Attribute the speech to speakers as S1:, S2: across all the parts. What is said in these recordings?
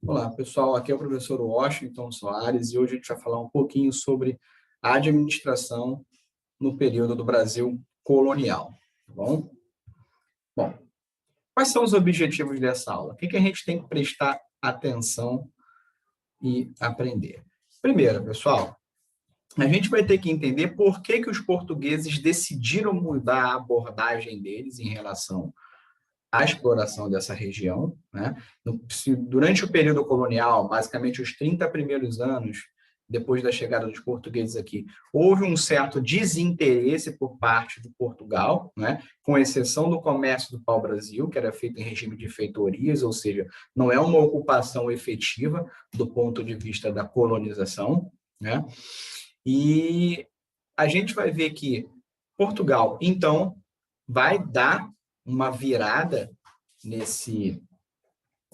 S1: Olá, pessoal. Aqui é o professor Washington Soares e hoje a gente vai falar um pouquinho sobre a administração no período do Brasil colonial, tá bom? Bom, quais são os objetivos dessa aula? O que a gente tem que prestar atenção e aprender? Primeiro, pessoal, a gente vai ter que entender por que os portugueses decidiram mudar a abordagem deles em relação a exploração dessa região, né? Durante o período colonial, basicamente os 30 primeiros anos, depois da chegada dos portugueses aqui, houve um certo desinteresse por parte de Portugal, né? Com exceção do comércio do pau-brasil, que era feito em regime de feitorias, ou seja, não é uma ocupação efetiva do ponto de vista da colonização, né? E a gente vai ver que Portugal, então, vai dar uma virada nesse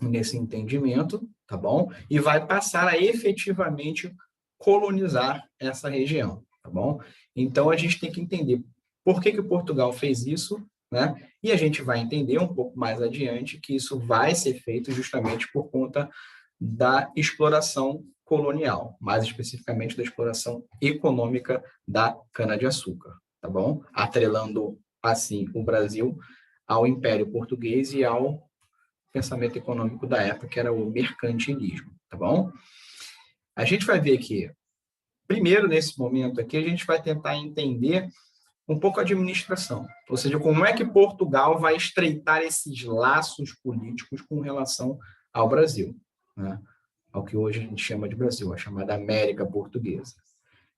S1: entendimento, tá bom? E vai passar a efetivamente colonizar essa região, tá bom? Então, a gente tem que entender por que Portugal fez isso, né? E a gente vai entender um pouco mais adiante que isso vai ser feito justamente por conta da exploração colonial, mais especificamente da exploração econômica da cana-de-açúcar, tá bom? Atrelando, assim, o Brasil ao Império Português e ao pensamento econômico da época, que era o mercantilismo, tá bom? A gente vai ver que, primeiro, nesse momento aqui, a gente vai tentar entender um pouco a administração, ou seja, como é que Portugal vai estreitar esses laços políticos com relação ao Brasil, né? Ao que hoje a gente chama de Brasil, a chamada América Portuguesa.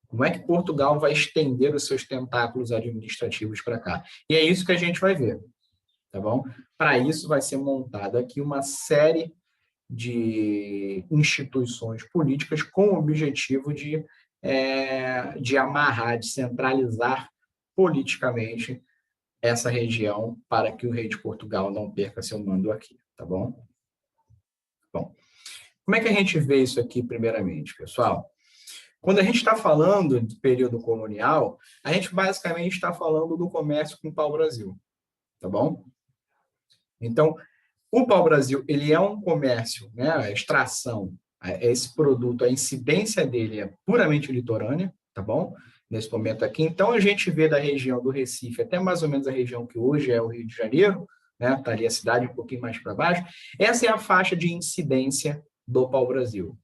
S1: Como é que Portugal vai estender os seus tentáculos administrativos para cá? E é isso que a gente vai ver, tá bom? Para isso vai ser montada aqui uma série de instituições políticas com o objetivo de amarrar, de centralizar politicamente essa região para que o rei de Portugal não perca seu mando aqui, tá bom? Bom, como é que a gente vê isso aqui primeiramente, pessoal? Quando a gente está falando do período colonial, a gente basicamente está falando do comércio com o pau-brasil, tá bom? Então, o pau-brasil, ele é um comércio, né? A extração, esse produto, a incidência dele é puramente litorânea, tá bom? Nesse momento aqui. Então, a gente vê da região do Recife até mais ou menos a região que hoje é o Rio de Janeiro, né? Está ali a cidade um pouquinho mais para baixo. Essa é a faixa de incidência do pau-brasil.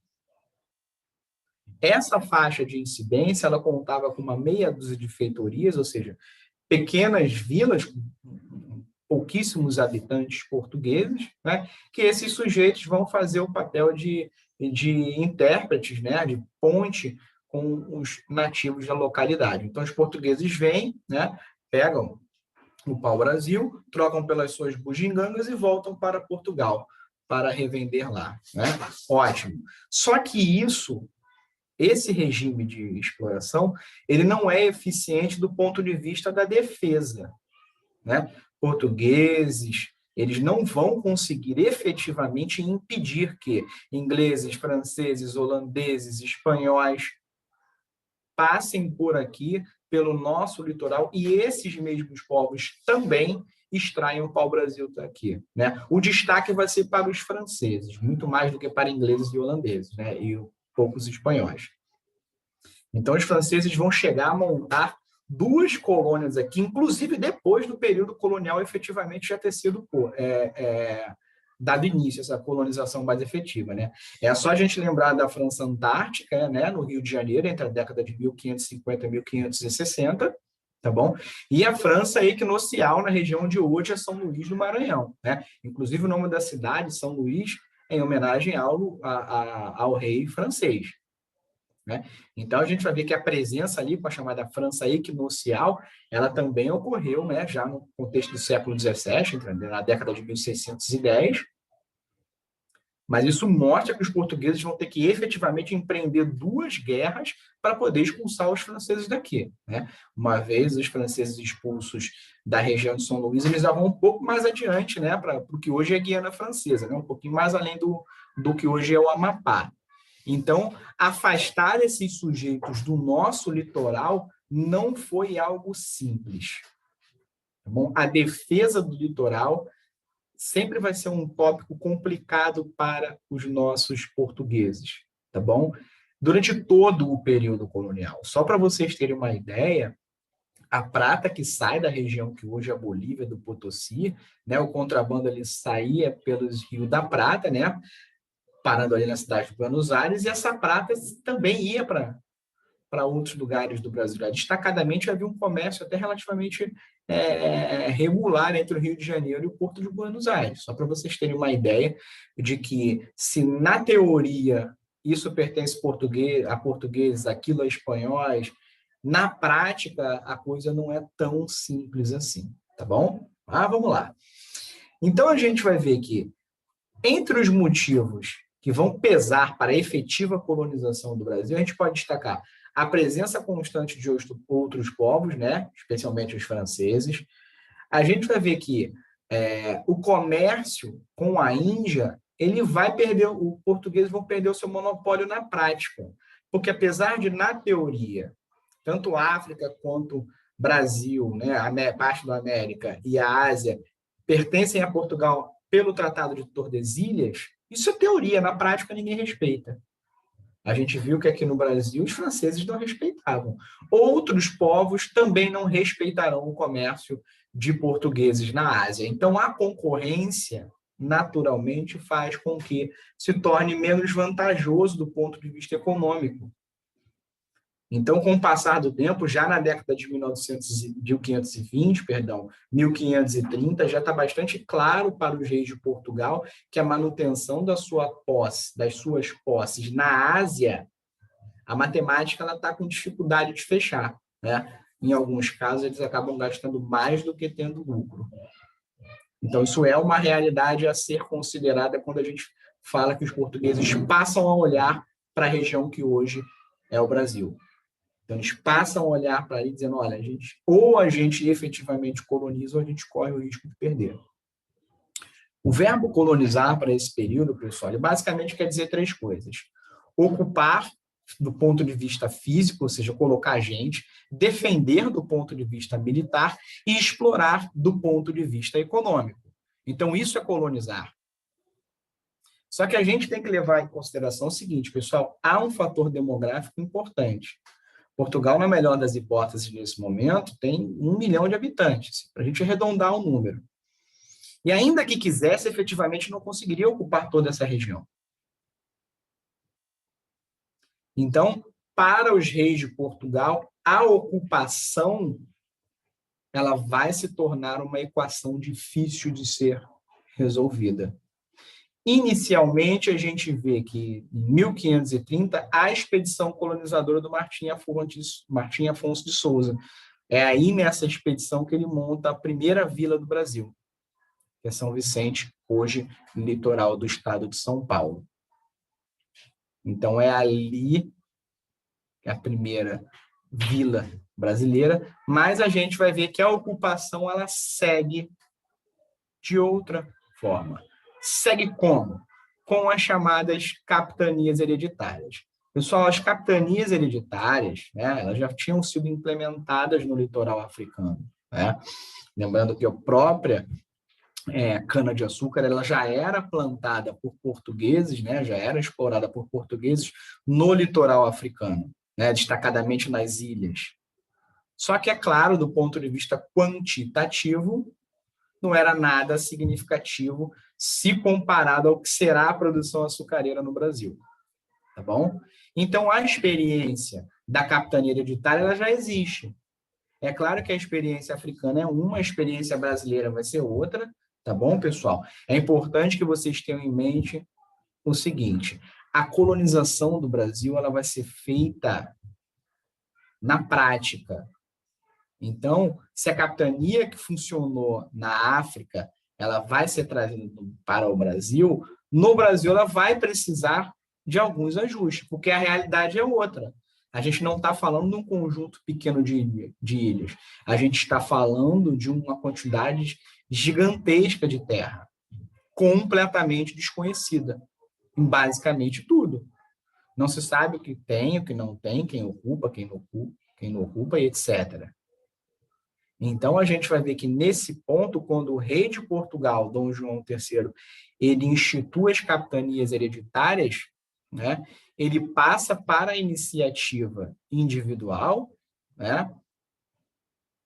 S1: Essa faixa de incidência, ela contava com uma meia dúzia de feitorias, ou seja, pequenas vilas com pouquíssimos habitantes portugueses, né, que esses sujeitos vão fazer o papel de intérpretes, né, de ponte com os nativos da localidade. Então, os portugueses vêm, né, pegam o pau-brasil, trocam pelas suas bugigangas e voltam para Portugal para revender lá, né? Ótimo. Só que esse regime de exploração, ele não é eficiente do ponto de vista da defesa, né? Portugueses, eles não vão conseguir efetivamente impedir que ingleses, franceses, holandeses, espanhóis passem por aqui, pelo nosso litoral, e esses mesmos povos também extraem o pau-brasil daqui, né? O destaque vai ser para os franceses, muito mais do que para ingleses e holandeses, né? E poucos espanhóis. Então, os franceses vão chegar a montar duas colônias aqui, inclusive depois do período colonial efetivamente já ter sido dado início a essa colonização mais efetiva, né? É só a gente lembrar da França Antártica, né, no Rio de Janeiro, entre a década de 1550 e 1560, tá bom? E a França equinocial na região de hoje é São Luís do Maranhão, né? Inclusive o nome da cidade, São Luís, em homenagem ao rei francês, né? Então, a gente vai ver que a presença ali, com a chamada França equinocial, ela também ocorreu, né, já no contexto do século XVII, na década de 1610, mas isso mostra que os portugueses vão ter que efetivamente empreender duas guerras para poder expulsar os franceses daqui, né? Uma vez os franceses expulsos da região de São Luís, eles já vão um pouco mais adiante, né, para o que hoje é a Guiana Francesa, né, um pouquinho mais além do que hoje é o Amapá. Então, afastar esses sujeitos do nosso litoral não foi algo simples. Tá bom? A defesa do litoral sempre vai ser um tópico complicado para os nossos portugueses, tá bom? Durante todo o período colonial. Só para vocês terem uma ideia, a prata que sai da região que hoje é a Bolívia, do Potosí, né, o contrabando ali saía pelos rios da Prata, né, parando ali na cidade de Buenos Aires, e essa prata também ia para outros lugares do Brasil. Destacadamente, havia um comércio até relativamente regular entre o Rio de Janeiro e o Porto de Buenos Aires. Só para vocês terem uma ideia de que, se na teoria isso pertence a portugueses, aquilo a espanhóis, na prática a coisa não é tão simples assim, tá bom? Vamos lá. Então, a gente vai ver que, entre os motivos que vão pesar para a efetiva colonização do Brasil, a gente pode destacar a presença constante de outros povos, né? Especialmente os franceses. A gente vai ver que o comércio com a Índia, ele vai perder, os portugueses vão perder o seu monopólio na prática, porque apesar de, na teoria, tanto África quanto Brasil, né, a parte da América e a Ásia, pertencem a Portugal pelo Tratado de Tordesilhas, isso é teoria, na prática ninguém respeita. A gente viu que aqui no Brasil os franceses não respeitavam. Outros povos também não respeitarão o comércio de portugueses na Ásia. Então, a concorrência, naturalmente, faz com que se torne menos vantajoso do ponto de vista econômico. Então, com o passar do tempo, já na década de 1530, já está bastante claro para os reis de Portugal que a manutenção das suas posses na Ásia, a matemática está com dificuldade de fechar, né? Em alguns casos, eles acabam gastando mais do que tendo lucro. Então, isso é uma realidade a ser considerada quando a gente fala que os portugueses passam a olhar para a região que hoje é o Brasil. Então, eles passam a olhar para ali dizendo, olha, ou a gente efetivamente coloniza ou a gente corre o risco de perder. O verbo colonizar para esse período, pessoal, ele basicamente quer dizer três coisas. Ocupar do ponto de vista físico, ou seja, colocar gente, defender do ponto de vista militar e explorar do ponto de vista econômico. Então, isso é colonizar. Só que a gente tem que levar em consideração o seguinte, pessoal, há um fator demográfico importante. Portugal, na melhor das hipóteses, nesse momento, tem 1 milhão de habitantes, para a gente arredondar o número. E ainda que quisesse, efetivamente não conseguiria ocupar toda essa região. Então, para os reis de Portugal, a ocupação ela vai se tornar uma equação difícil de ser resolvida. Inicialmente, a gente vê que, em 1530, a expedição colonizadora do Martim Afonso de Souza. É aí, nessa expedição, que ele monta a primeira vila do Brasil, que é São Vicente, hoje, litoral do estado de São Paulo. Então, é ali que é a primeira vila brasileira, mas a gente vai ver que a ocupação ela segue de outra forma. Segue como? Com as chamadas capitanias hereditárias. Pessoal, as capitanias hereditárias, né, elas já tinham sido implementadas no litoral africano, né? Lembrando que a própria cana-de-açúcar ela já era plantada por portugueses, né, já era explorada por portugueses no litoral africano, né, destacadamente nas ilhas. Só que, é claro, do ponto de vista quantitativo, não era nada significativo se comparado ao que será a produção açucareira no Brasil. Tá bom? Então, a experiência da capitania hereditária ela já existe. É claro que a experiência africana é uma, a experiência brasileira vai ser outra, tá bom, pessoal? É importante que vocês tenham em mente o seguinte, a colonização do Brasil ela vai ser feita na prática. Então, se a capitania que funcionou na África, ela vai ser trazida para o Brasil, no Brasil ela vai precisar de alguns ajustes, porque a realidade é outra. A gente não está falando de um conjunto pequeno de ilhas, a gente está falando de uma quantidade gigantesca de terra, completamente desconhecida, em basicamente tudo. Não se sabe o que tem, o que não tem, quem ocupa, quem não ocupa, e etc. Então, a gente vai ver que, nesse ponto, quando o rei de Portugal, Dom João III, ele institui as capitanias hereditárias, né, ele passa para a iniciativa individual, né,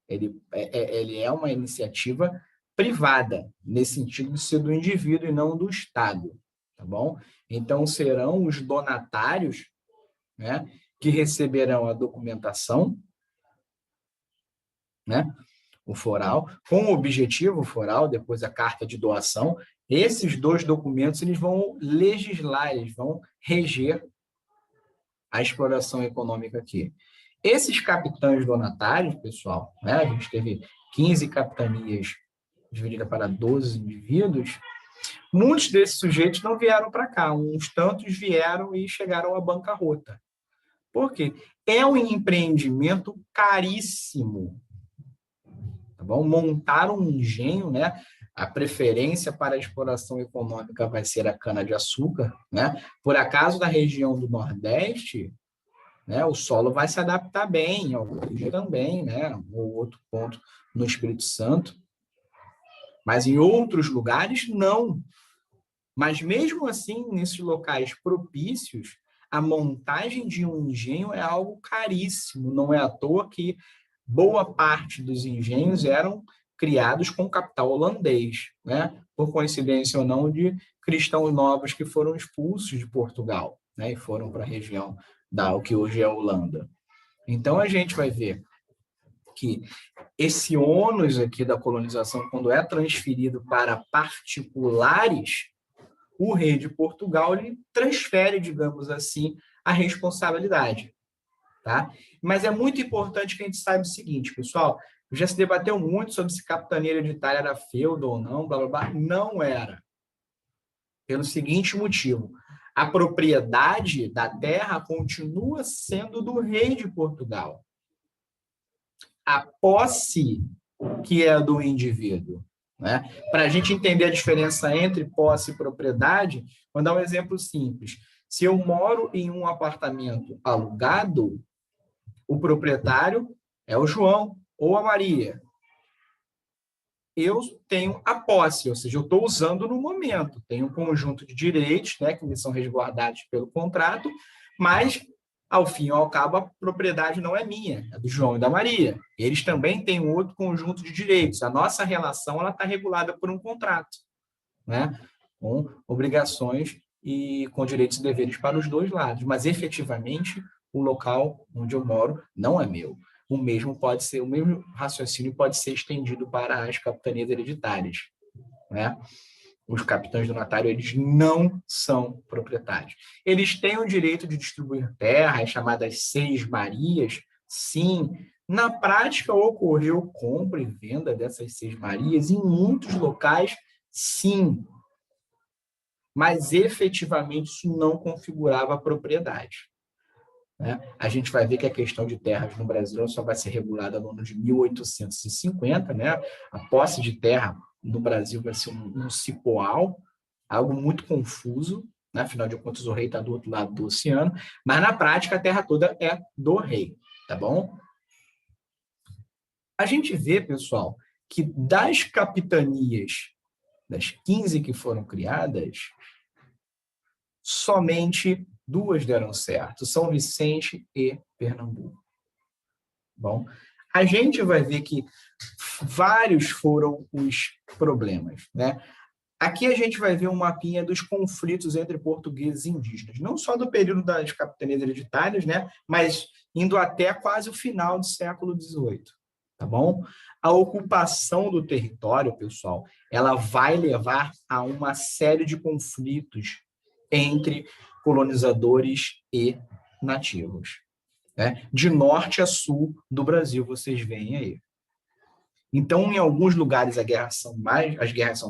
S1: ele é uma iniciativa privada, nesse sentido de ser do indivíduo e não do Estado, tá bom? Então, serão os donatários, né, que receberão a documentação, né, o foral, com o objetivo, o foral, depois a carta de doação. Esses dois documentos eles vão legislar, eles vão reger a exploração econômica aqui. Esses capitães donatários, pessoal, né, a gente teve 15 capitanias divididas para 12 indivíduos, muitos desses sujeitos não vieram para cá, uns tantos vieram e chegaram à bancarrota. Por quê? É um empreendimento caríssimo. Tá bom? Montar um engenho, né? A preferência para a exploração econômica vai ser a cana-de-açúcar, né? Por acaso, na região do Nordeste, né, o solo vai se adaptar bem, ao Rio também, né? Ou outro ponto no Espírito Santo. Mas em outros lugares, não. Mas mesmo assim, nesses locais propícios, a montagem de um engenho é algo caríssimo. Não é à toa que boa parte dos engenhos eram criados com capital holandês, né? Por coincidência ou não, de cristãos novos que foram expulsos de Portugal, né? E foram para a região da o que hoje é a Holanda. Então, a gente vai ver que esse ônus aqui da colonização, quando é transferido para particulares, o rei de Portugal ele transfere, digamos assim, a responsabilidade. Tá? Mas é muito importante que a gente saiba o seguinte, pessoal, já se debateu muito sobre se capitania hereditária era feudo ou não, blá, blá, blá. Não era. Pelo seguinte motivo, a propriedade da terra continua sendo do rei de Portugal. A posse que é do indivíduo. Né? Para a gente entender a diferença entre posse e propriedade, vou dar um exemplo simples. Se eu moro em um apartamento alugado, o proprietário é o João ou a Maria. Eu tenho a posse, ou seja, eu estou usando no momento. Tenho um conjunto de direitos, né, que me são resguardados pelo contrato, mas, ao fim e ao cabo, a propriedade não é minha, é do João e da Maria. Eles também têm um outro conjunto de direitos. A nossa relação está regulada por um contrato, né, com obrigações e com direitos e deveres para os dois lados. Mas, efetivamente, o local onde eu moro não é meu. O mesmo raciocínio pode ser estendido para as capitanias hereditárias, né? Os capitães donatários, eles não são proprietários. Eles têm o direito de distribuir terra, as chamadas seis marias, sim. Na prática, ocorreu compra e venda dessas seis marias em muitos locais, sim. Mas, efetivamente, isso não configurava a propriedade. Né? A gente vai ver que a questão de terras no Brasil só vai ser regulada no ano de 1850, né? A posse de terra no Brasil vai ser um cipoal, algo muito confuso, né? Afinal de contas, o rei está do outro lado do oceano, mas na prática a terra toda é do rei, tá bom? A gente vê, pessoal, que das capitanias, das 15 que foram criadas, somente duas deram certo, São Vicente e Pernambuco. Bom, a gente vai ver que vários foram os problemas, né? Aqui a gente vai ver um mapinha dos conflitos entre portugueses e indígenas, não só do período das capitanias hereditárias, né? Mas indo até quase o final do século XVIII, tá bom? A ocupação do território, pessoal, ela vai levar a uma série de conflitos entre colonizadores e nativos, né? De norte a sul do Brasil, vocês veem aí. Então, em alguns lugares as guerras são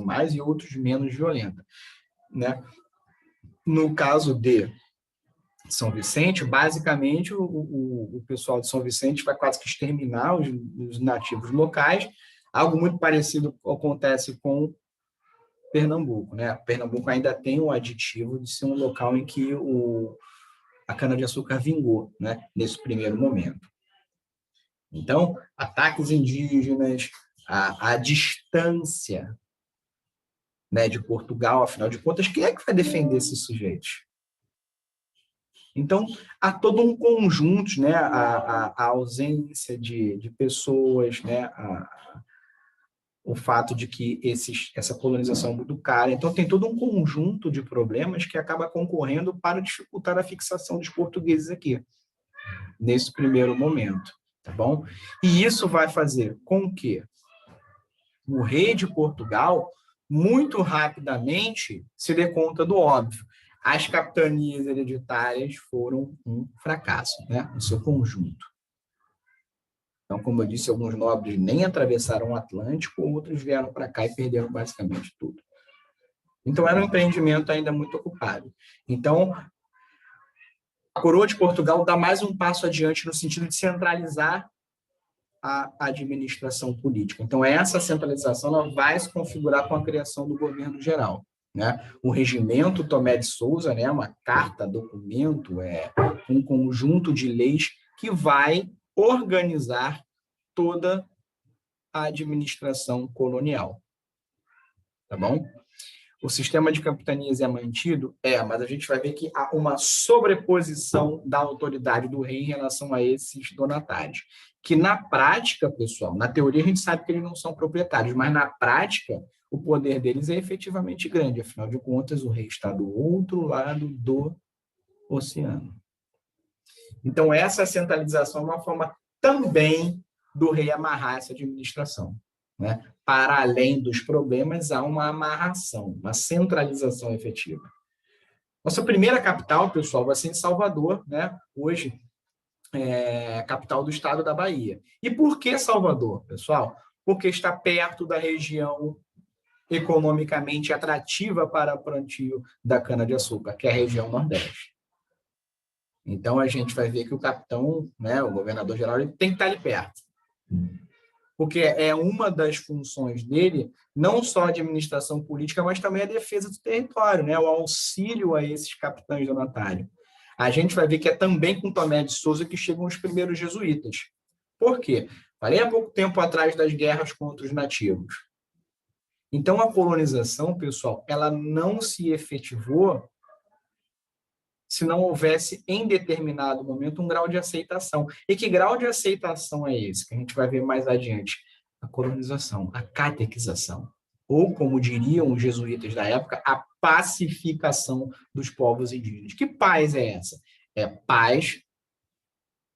S1: mais e outros menos violentas, né? No caso de São Vicente, basicamente o pessoal de São Vicente vai quase que exterminar os nativos locais. Algo muito parecido acontece com Pernambuco, né? Pernambuco ainda tem o aditivo de ser um local em que a cana-de-açúcar vingou, né? Nesse primeiro momento. Então, ataques indígenas, a distância, né, de Portugal, afinal de contas, quem é que vai defender esses sujeitos? Então, há todo um conjunto, né, a ausência de pessoas, né, o fato de que essa colonização é muito cara. Então, tem todo um conjunto de problemas que acaba concorrendo para dificultar a fixação dos portugueses aqui, nesse primeiro momento, tá bom? E isso vai fazer com que o rei de Portugal, muito rapidamente, se dê conta do óbvio. As capitanias hereditárias foram um fracasso, né, no seu conjunto. Então, como eu disse, alguns nobres nem atravessaram o Atlântico, outros vieram para cá e perderam basicamente tudo. Então, era um empreendimento ainda muito ocupado. Então, a coroa de Portugal dá mais um passo adiante no sentido de centralizar a administração política. Então, essa centralização ela vai se configurar com a criação do governo geral. Né? O regimento Tomé de Sousa, né, uma carta, documento, um conjunto de leis que vai organizar toda a administração colonial. Tá bom? O sistema de capitanias é mantido? Mas a gente vai ver que há uma sobreposição da autoridade do rei em relação a esses donatários. Que na prática, pessoal, na teoria a gente sabe que eles não são proprietários, mas na prática o poder deles é efetivamente grande. Afinal de contas, o rei está do outro lado do oceano. Então, essa centralização é uma forma também do rei amarrar essa administração. Né? Para além dos problemas, há uma amarração, uma centralização efetiva. Nossa primeira capital, pessoal, vai ser em Salvador, né? Hoje, capital do estado da Bahia. E por que Salvador, pessoal? Porque está perto da região economicamente atrativa para o plantio da cana-de-açúcar, que é a região Nordeste. Então, a gente vai ver que o capitão, né, o governador-geral, ele tem que estar ali perto. Porque é uma das funções dele, não só a administração política, mas também a defesa do território, né? O auxílio a esses capitães donatários. A gente vai ver que é também com Tomé de Sousa que chegam os primeiros jesuítas. Por quê? Falei há pouco tempo atrás das guerras contra os nativos. Então, a colonização, pessoal, ela não se efetivou se não houvesse, em determinado momento, um grau de aceitação. E que grau de aceitação é esse? Que a gente vai ver mais adiante. A colonização, a catequização. Ou, como diriam os jesuítas da época, a pacificação dos povos indígenas. Que paz é essa? É paz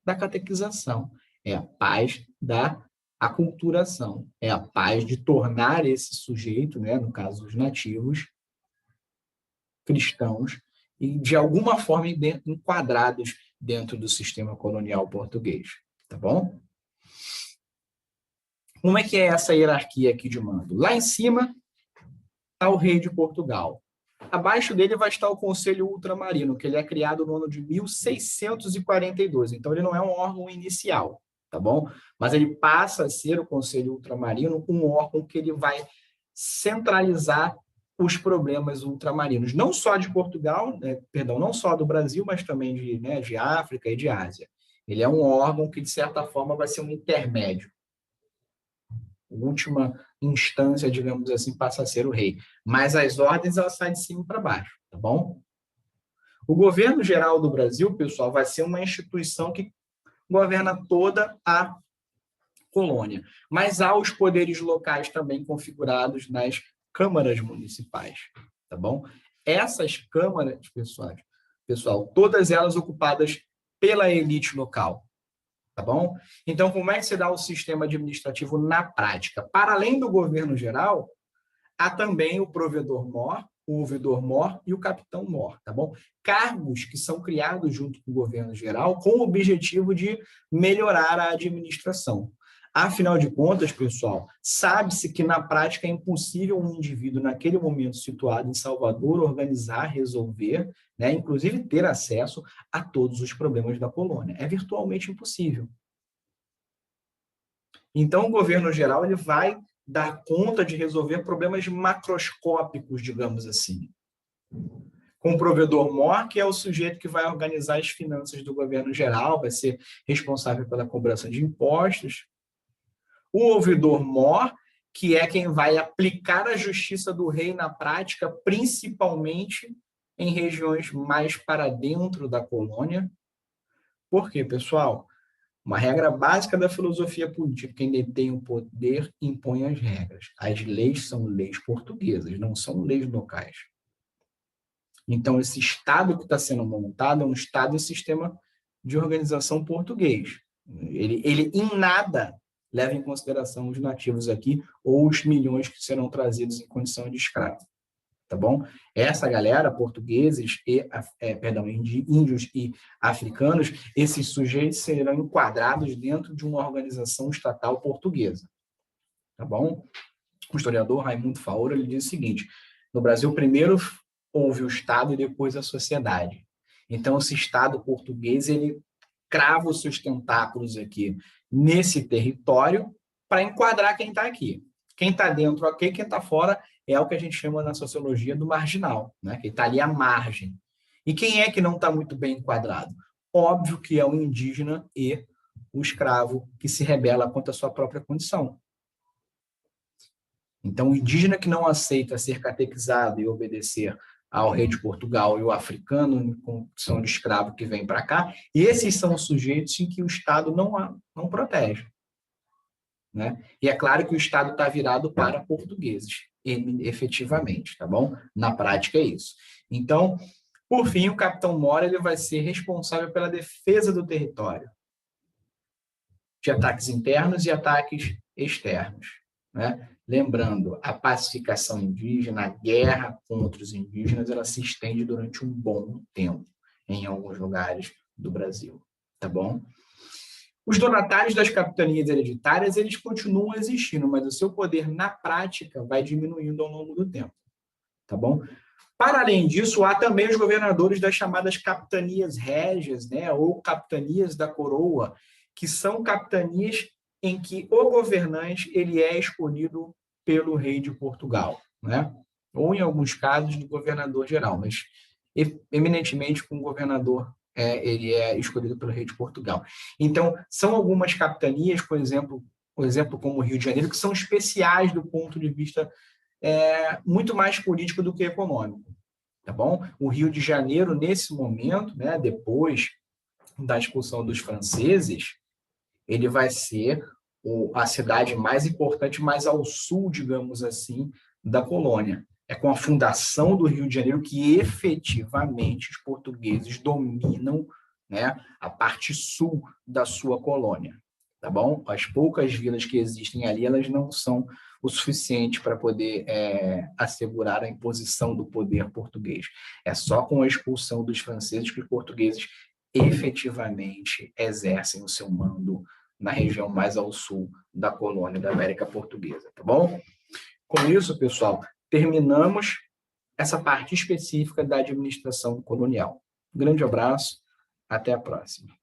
S1: da catequização. É a paz da aculturação. É a paz de tornar esse sujeito, né, no caso dos nativos, cristãos, e, de alguma forma, enquadrados dentro do sistema colonial português. Tá bom? Como é que é essa hierarquia aqui de mando? Lá em cima está o rei de Portugal. Abaixo dele vai estar o Conselho Ultramarino, que ele é criado no ano de 1642. Então, ele não é um órgão inicial, tá bom? Mas ele passa a ser o Conselho Ultramarino, um órgão que ele vai centralizar os problemas ultramarinos, não só de Portugal, não só do Brasil, mas também de África e de Ásia. Ele é um órgão que, de certa forma, vai ser um intermédio. A última instância, digamos assim, passa a ser o rei. Mas as ordens, elas saem de cima para baixo, tá bom? O governo geral do Brasil, pessoal, vai ser uma instituição que governa toda a colônia. Mas há os poderes locais também configurados nas câmaras municipais, tá bom? Essas câmaras, pessoal, todas elas ocupadas pela elite local, tá bom? Então, como é que se dá o sistema administrativo na prática? Para além do governo geral, há também o provedor-mor, o ouvidor-mor e o capitão-mor, tá bom? Cargos que são criados junto com o governo geral com o objetivo de melhorar a administração. Afinal de contas, pessoal, sabe-se que na prática é impossível um indivíduo, naquele momento situado em Salvador, organizar, resolver, né, inclusive ter acesso a todos os problemas da colônia. É virtualmente impossível. Então, o governo geral ele vai dar conta de resolver problemas macroscópicos, digamos assim. com o provedor-mor, que é o sujeito que vai organizar as finanças do governo geral, vai ser responsável pela cobrança de impostos. O ouvidor-mor, que é quem vai aplicar a justiça do rei na prática, principalmente em regiões mais para dentro da colônia. Por quê, pessoal? Uma regra básica da filosofia política: quem detém o poder impõe as regras. As leis são leis portuguesas, não são leis locais. Então, esse Estado que está sendo montado é um Estado e sistema de organização português. Ele em nada leva em consideração os nativos aqui ou os milhões que serão trazidos em condição de escravo. Tá bom? Essa galera, portugueses e, índios e africanos, esses sujeitos serão enquadrados dentro de uma organização estatal portuguesa. Tá bom? O historiador Raimundo Faoro, ele diz o seguinte: no Brasil, primeiro houve o Estado e depois a sociedade. Então, esse Estado português, ele crava os seus tentáculos aqui nesse território para enquadrar quem está aqui. Quem está dentro, ok, quem está fora é o que a gente chama na sociologia do marginal, né? Que está ali à margem. E quem é que não está muito bem enquadrado? Óbvio que é o indígena e o escravo que se rebela contra a sua própria condição. Então, o indígena que não aceita ser catequizado e obedecer ao rei de Portugal e o africano em condição de escravo que vem para cá, e esses são os sujeitos em que o Estado não protege. Né? E é claro que o Estado está virado para portugueses, efetivamente, tá bom? Na prática é isso. Então, por fim, o capitão Mor ele vai ser responsável pela defesa do território, de ataques internos e ataques externos. Né? Lembrando, a pacificação indígena, a guerra contra os indígenas, ela se estende durante um bom tempo em alguns lugares do Brasil, tá bom? Os donatários das capitanias hereditárias, eles continuam existindo, mas o seu poder na prática vai diminuindo ao longo do tempo, tá bom? Para além disso, há também os governadores das chamadas capitanias régias, né, ou capitanias da coroa, que são capitanias em que o governante ele é escolhido pelo rei de Portugal, né? Ou, em alguns casos, do governador geral, mas eminentemente com o governador ele é escolhido pelo rei de Portugal. Então, são algumas capitanias, por exemplo como o Rio de Janeiro, que são especiais do ponto de vista muito mais político do que econômico. Tá bom? O Rio de Janeiro, nesse momento, né, depois da expulsão dos franceses, ele vai ser a cidade mais importante, mais ao sul, digamos assim, da colônia. É com a fundação do Rio de Janeiro que efetivamente os portugueses dominam, né, a parte sul da sua colônia. Tá bom? As poucas vilas que existem ali, elas não são o suficiente para poder assegurar a imposição do poder português. É só com a expulsão dos franceses que os portugueses efetivamente exercem o seu mando na região mais ao sul da colônia da América Portuguesa, tá bom? Com isso, pessoal, terminamos essa parte específica da administração colonial. Um grande abraço, até a próxima.